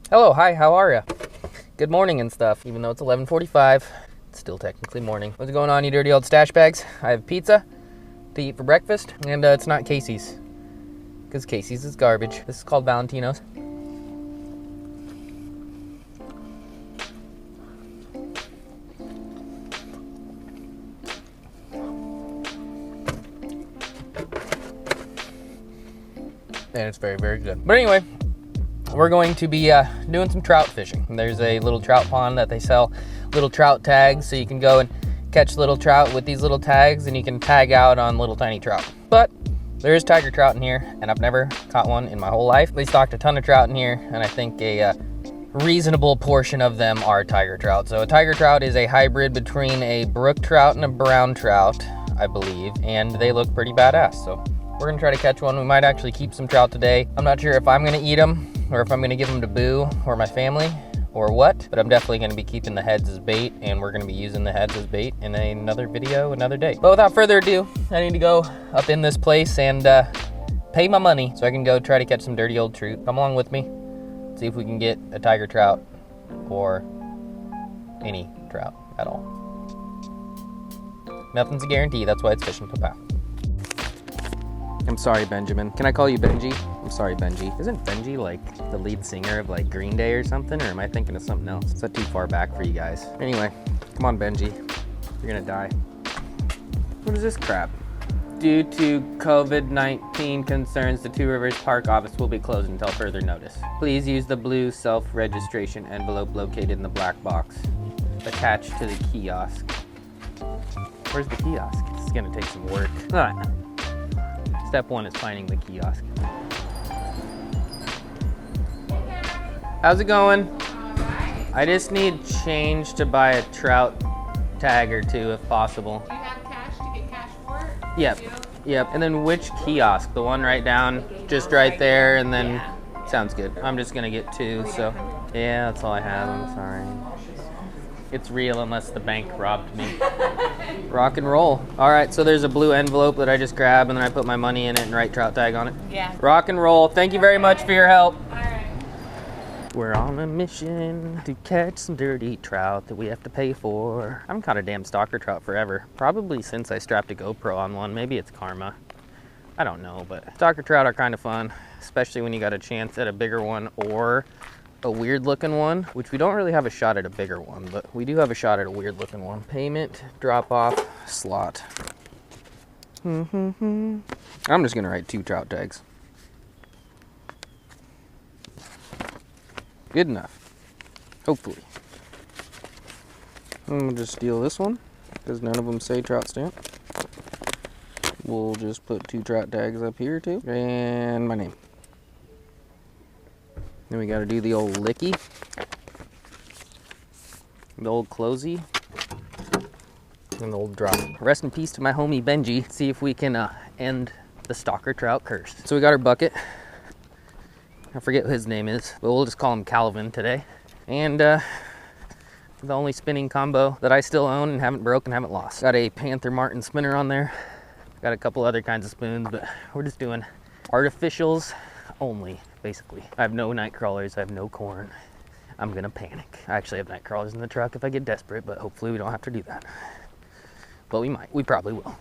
Hello, hi, how are ya? Good morning and stuff. Even though it's 11:45, it's still technically morning. What's going on, you dirty old stash bags? I have pizza to eat for breakfast, and it's not Casey's, because Casey's is garbage. This is called Valentino's. And it's very, very good. But anyway, we're going to be doing some trout fishing. There's a little trout pond that they sell little trout tags, so you can go and catch little trout with these little tags, and you can tag out on little tiny trout. But there is tiger trout in here, and I've never caught one in my whole life. They stocked a ton of trout in here, and I think a reasonable portion of them are tiger trout. So a tiger trout is a hybrid between a brook trout and a brown trout, I believe, and they look pretty badass. So we're gonna try to catch one. We might actually keep some trout today. I'm not sure if I'm gonna eat them or if I'm gonna give them to Boo or my family or what, but I'm definitely gonna be keeping the heads as bait, and we're gonna be using the heads as bait in another video another day. But without further ado, I need to go up in this place and pay my money so I can go try to catch some dirty old trout. Come along with me, see if we can get a tiger trout or any trout at all. Nothing's a guarantee, that's why it's Fishing PAAA POWW. I'm sorry, Benjamin. Can I call you Benji? I'm sorry, Benji. Isn't Benji like the lead singer of like Green Day or something? Or am I thinking of something else? Is that too far back for you guys? Anyway, come on, Benji. You're gonna die. What is this crap? Due to COVID-19 concerns, the Two Rivers Park office will be closed until further notice. Please use the blue self-registration envelope located in the black box attached to the kiosk. Where's the kiosk? This is gonna take some work. All right. Step one is finding the kiosk. How's it going? I just need change to buy a trout tag or two if possible. Do you have cash to get cash for it? Yep. Yep. And then which kiosk? The one right down, just right there, and then sounds good. I'm just gonna get two, so yeah, that's all I have. I'm sorry. It's real unless the bank robbed me. Rock and roll. All right, so there's a blue envelope that I just grab, and then I put my money in it and write trout tag on it. Yeah. Rock and roll. Thank you very much for your help. All right. We're on a mission to catch some dirty trout that we have to pay for. I haven't caught a damn stalker trout forever. Probably since I strapped a GoPro on one. Maybe it's karma. I don't know, but stalker trout are kind of fun, especially when you got a chance at a bigger one or a weird looking one, which we don't really have a shot at a bigger one, but we do have a shot at a weird looking one. Payment, drop off, slot. I'm just gonna write 2 trout tags. Good enough, hopefully. I'm gonna just steal this one because none of them say trout stamp. We'll just put 2 trout tags up here too, and my name. Then we gotta do the old licky, the old closey, and the old drop. Rest in peace to my homie Benji. Let's see if we can end the stalker trout curse. So we got our bucket. I forget what his name is, but we'll just call him Calvin today. And the only spinning combo that I still own and haven't broken, haven't lost. Got a Panther Martin spinner on there. Got a couple other kinds of spoons, but we're just doing artificials only, basically. I have no night crawlers, I have no corn. I'm gonna panic. I actually have night crawlers in the truck if I get desperate, but hopefully we don't have to do that. But we might, we probably will.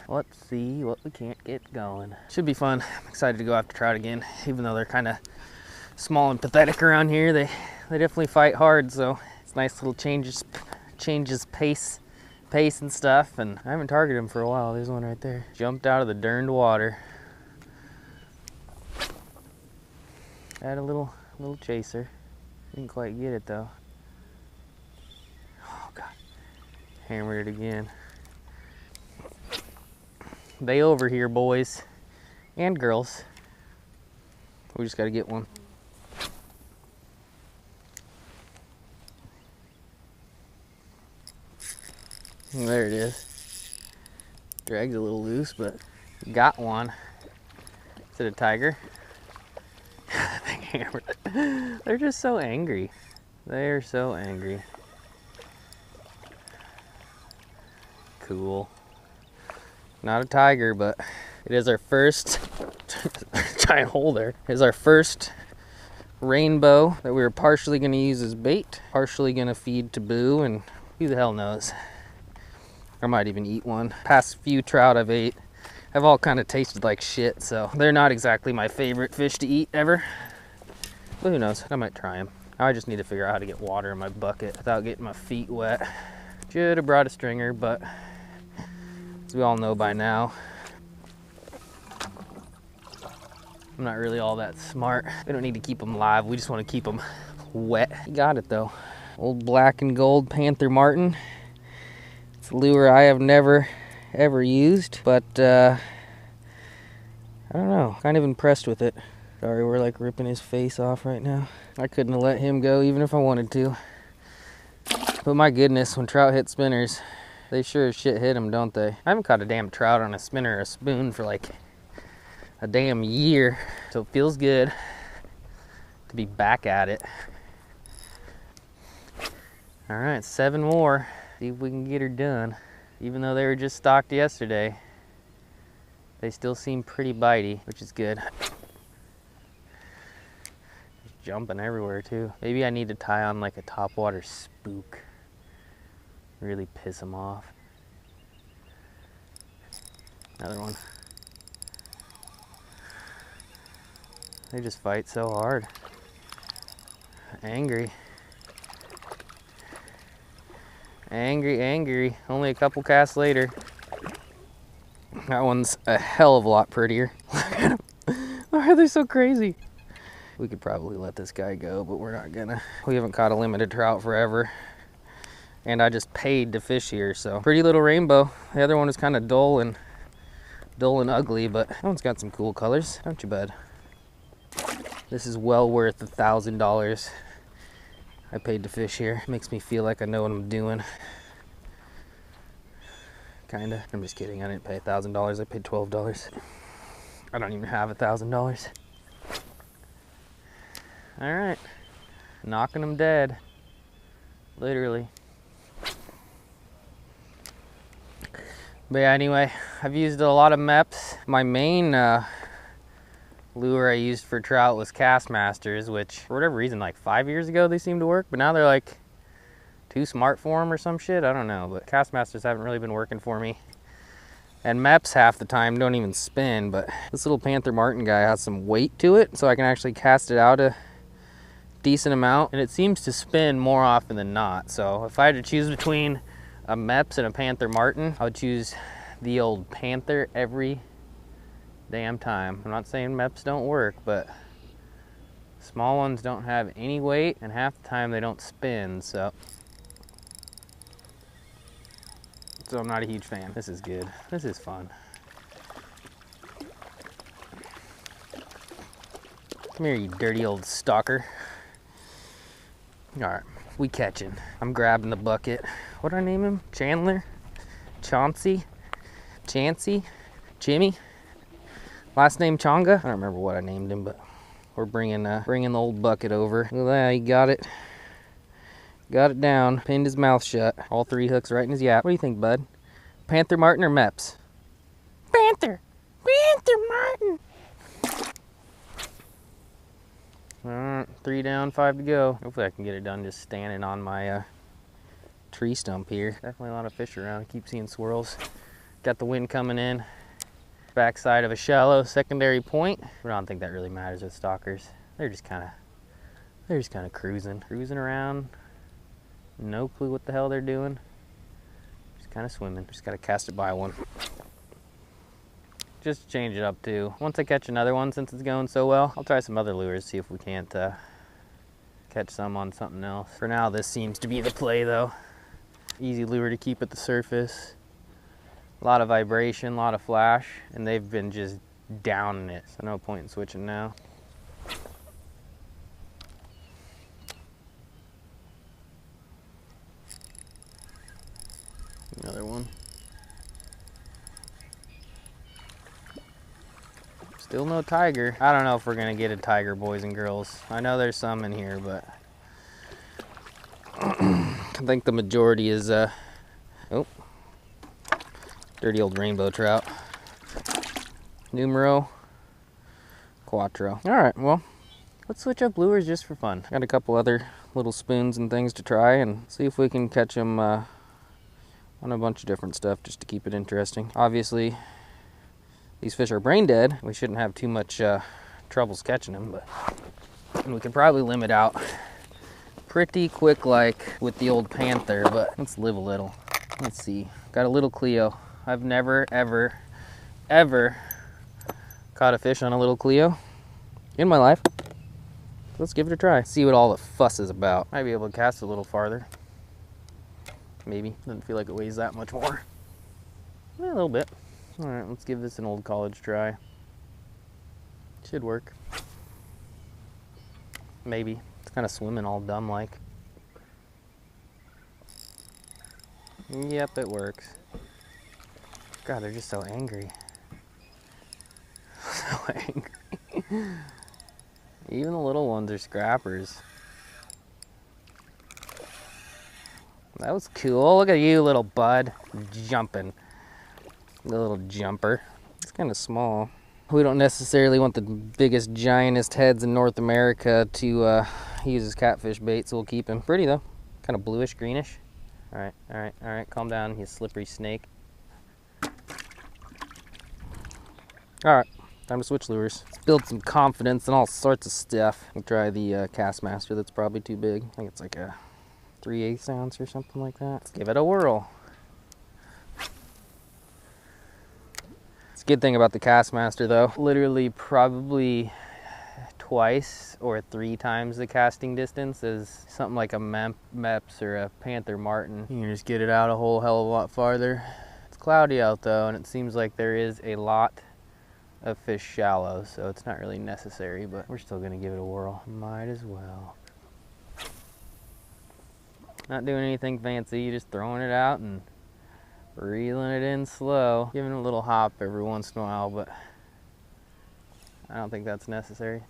Let's see what we can't get going. Should be fun. I'm excited to go after trout again, even though they're kind of small and pathetic around here. They definitely fight hard, so it's nice little changes pace and stuff. And I haven't targeted them for a while. There's one right there. Jumped out of the durned water. Had a little chaser. Didn't quite get it though. Oh God. Hammered it again. They over here, boys and girls. We just gotta get one. There it is. Dragged a little loose, but got one. Is it a tiger? Thing hammered. They're just so angry. They're so angry. Cool. Not a tiger, but it is our first giant hole there. It is our first rainbow that we were partially gonna use as bait, partially gonna feed to Boo, and who the hell knows. I might even eat one. Past few trout I've ate have all kind of tasted like shit, so they're not exactly my favorite fish to eat ever. But who knows, I might try them. I just need to figure out how to get water in my bucket without getting my feet wet. Should have brought a stringer, but as we all know by now, I'm not really all that smart. We don't need to keep them live, we just want to keep them wet. You got it though. Old black and gold Panther Martin. It's a lure I have never ever used, but I don't know, kind of impressed with it. Sorry, we're like ripping his face off right now. I couldn't have let him go even if I wanted to. But my goodness, when trout hit spinners, they sure as shit hit them, don't they? I haven't caught a damn trout on a spinner or a spoon for like a damn year, so it feels good to be back at it. All right, 7 more. See if we can get her done. Even though they were just stocked yesterday, they still seem pretty bitey, which is good. Just jumping everywhere too. Maybe I need to tie on like a topwater spook. Really piss them off. Another one. They just fight so hard. Angry. Angry, angry. Only a couple casts later. That one's a hell of a lot prettier. Look at them. Why are they so crazy? We could probably let this guy go, but we're not gonna. We haven't caught a limited trout forever. And I just paid to fish here, so. Pretty little rainbow. The other one is kind of dull and ugly, but that one's got some cool colors, don't you, bud? This is well worth $1,000 I paid to fish here. Makes me feel like I know what I'm doing. Kinda. I'm just kidding, I didn't pay $1,000, I paid $12. I don't even have $1,000. All right, knocking them dead, literally. But yeah, anyway, I've used a lot of MEPs. My main lure I used for trout was Castmasters, which for whatever reason, like 5 years ago they seemed to work, but now they're like too smart for them or some shit. I don't know, but Castmasters haven't really been working for me. And MEPs half the time don't even spin, but this little Panther Martin guy has some weight to it, so I can actually cast it out a decent amount, and it seems to spin more often than not. So if I had to choose between a MEPs and a Panther Martin, I would choose the old Panther every damn time. I'm not saying MEPs don't work, but small ones don't have any weight, and half the time they don't spin, so I'm not a huge fan. This is good. This is fun. Come here, you dirty old stalker. All right, we catching. I'm grabbing the bucket. What do I name him? Chandler? Chauncey? Chancey? Jimmy? Last name Chonga? I don't remember what I named him, but we're bringing the old bucket over. Look at that, he got it. Got it down, pinned his mouth shut. All 3 hooks right in his yap. What do you think, bud? Panther Martin or MEPs? Panther! Panther Martin! All right, 3 down, 5 to go. Hopefully I can get it done just standing on my tree stump here. Definitely a lot of fish around. I keep seeing swirls. Got the wind coming in. Backside of a shallow secondary point. But I don't think that really matters with stalkers. They're just kind of cruising around. No clue what the hell they're doing. Just kind of swimming. Just gotta cast it by one. Just to change it up too. Once I catch another one, since it's going so well, I'll try some other lures, see if we can't catch some on something else. For now, this seems to be the play though. Easy lure to keep at the surface. A lot of vibration, a lot of flash, and they've been just downing it. So no point in switching now. Another one. Still no tiger. I don't know if we're gonna get a tiger, boys and girls. I know there's some in here, but I think the majority is oh, dirty old rainbow trout. Numero quattro. All right, well, let's switch up lures just for fun. Got a couple other little spoons and things to try and see if we can catch them on a bunch of different stuff just to keep it interesting. Obviously, these fish are brain dead. We shouldn't have too much troubles catching them, but and we could probably limit out pretty quick like with the old Panther, but let's live a little. Let's see, got a little Cleo. I've never, ever, ever caught a fish on a little Cleo in my life. Let's give it a try. See what all the fuss is about. Might be able to cast a little farther. Maybe. Doesn't feel like it weighs that much more. A little bit. All right, let's give this an old college try. Should work. Maybe. It's kind of swimming all dumb like. Yep, it works. God, they're just so angry. So angry. Even the little ones are scrappers. That was cool. Look at you, little bud. Jumping. The little jumper. It's kind of small. We don't necessarily want the biggest, giantest heads in North America to use as catfish bait, so we'll keep him. Pretty though. Kind of bluish, greenish. All right, all right, all right. Calm down, you slippery snake. All right, time to switch lures. Let's build some confidence and all sorts of stuff. We'll try the Castmaster. That's probably too big. I think it's like a 3/8 ounce or something like that. Let's give it a whirl. It's a good thing about the Castmaster though. Literally probably twice or 3 times the casting distance is something like a Meps or a Panther Martin. You can just get it out a whole hell of a lot farther. It's cloudy out though, and it seems like there is a lot of fish shallow, so it's not really necessary, but we're still gonna give it a whirl. Might as well. Not doing anything fancy, just throwing it out and reeling it in slow. Giving it a little hop every once in a while, but I don't think that's necessary.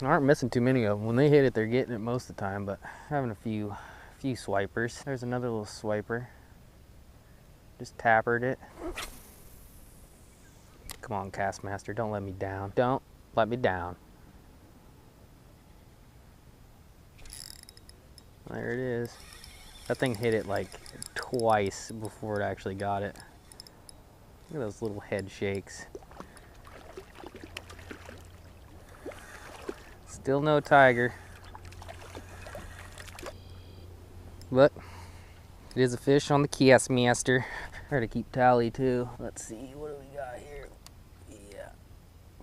Aren't missing too many of them. When they hit it, they're getting it most of the time, but having a few swipers. There's another little swiper. Just tappered it. Come on, Castmaster, don't let me down. Don't let me down. There it is. That thing hit it like twice before it actually got it. Look at those little head shakes. Still no tiger. But it is a fish on the Castmaster. Try to keep tally too. Let's see, what do we got here? Yeah,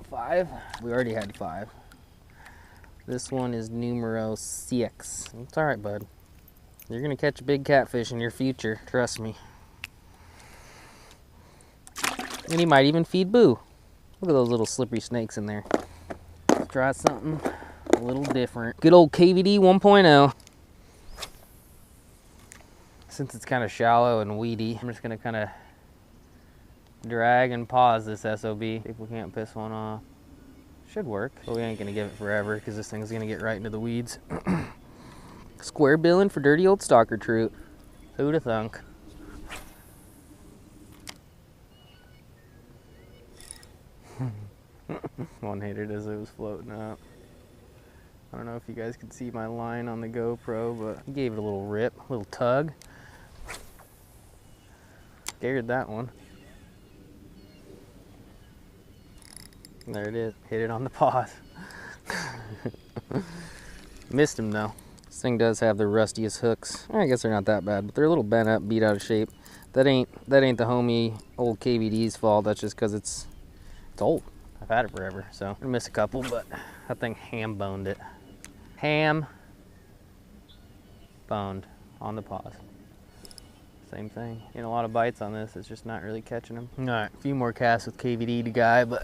5. We already had 5. This one is numero 6. It's all right, bud. You're gonna catch a big catfish in your future, trust me. And he might even feed Boo. Look at those little slippery snakes in there. Let's try something a little different. Good old KVD 1.0. Since it's kind of shallow and weedy, I'm just gonna kind of drag and pause this SOB. See if we can't piss one off. Should work, but we ain't gonna give it forever because this thing's gonna get right into the weeds. Square billing for dirty old stalker trout. Who'da thunk? One hit it as it was floating up. I don't know if you guys could see my line on the GoPro, but he gave it a little rip, a little tug. Scared that one. There it is, hit it on the pause. Missed him though. This thing does have the rustiest hooks. I guess they're not that bad, but they're a little bent up, beat out of shape. That ain't the homie old KVD's fault. That's just because it's old. I've had it forever, so I'm gonna miss a couple, but that thing ham boned it. Ham boned on the pause. Same thing. Getting a lot of bites on this. It's just not really catching them. All right, a few more casts with KVD to guy, but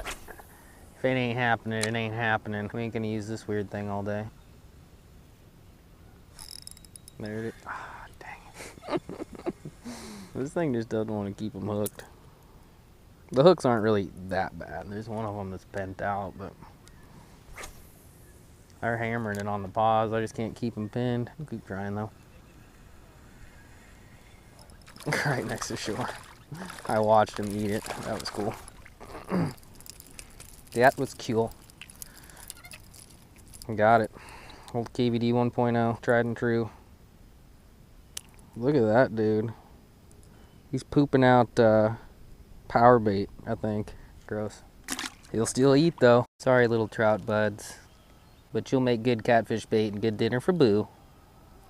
if it ain't happening, it ain't happening. We ain't gonna use this weird thing all day. There it is. Ah, dang it. This thing just doesn't want to keep them hooked. The hooks aren't really that bad. There's one of them that's bent out, but they're hammering it on the pause. I just can't keep them pinned. I'll keep trying though. Right next to shore. I watched him eat it. That was cool. That was cool. Got it. Old KVD 1.0, tried and true. Look at that dude. He's pooping out power bait, I think. Gross. He'll still eat though. Sorry, little trout buds. But you'll make good catfish bait and good dinner for Boo.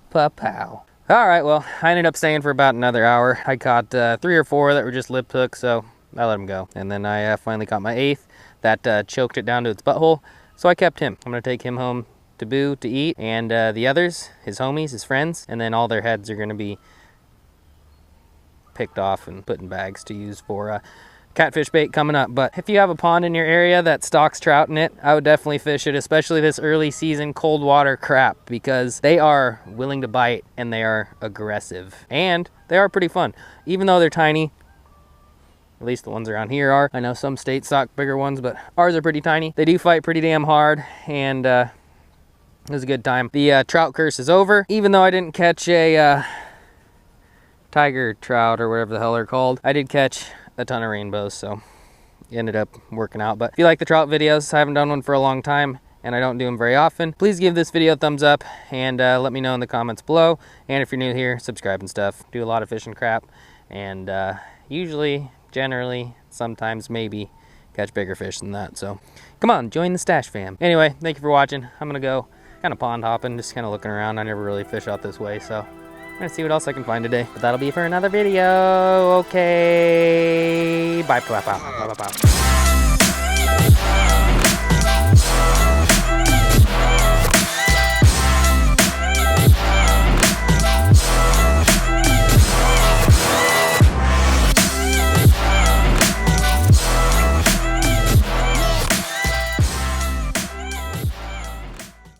Pa-pow. Alright, well, I ended up staying for about another hour. I caught 3 or 4 that were just lip hooks, so I let them go. And then I finally caught my 8th that choked it down to its butthole. So I kept him. I'm going to take him home to Boo to eat. And the others, his homies, his friends, and then all their heads are going to be picked off and put in bags to use for catfish bait coming up. But if you have a pond in your area that stocks trout in it, I would definitely fish it, especially this early season cold water crap, because they are willing to bite and they are aggressive and they are pretty fun, even though they're tiny. At least the ones around here are. I know some states stock bigger ones, but ours are pretty tiny. They do fight pretty damn hard, and it was a good time. The trout curse is over, even though I didn't catch a tiger trout or whatever the hell they're called. I did catch a ton of rainbows, so it ended up working out. But if you like the trout videos, I haven't done one for a long time and I don't do them very often, please give this video a thumbs up and let me know in the comments below. And if you're new here, subscribe and stuff. Do a lot of fishing crap, and usually, generally, sometimes, maybe catch bigger fish than that. So come on, join the stash fam. Anyway, thank you for watching. I'm gonna go kind of pond hopping, just kind of looking around. I never really fish out this way, so I'm gonna see what else I can find today. But that'll be for another video. Okay, bye.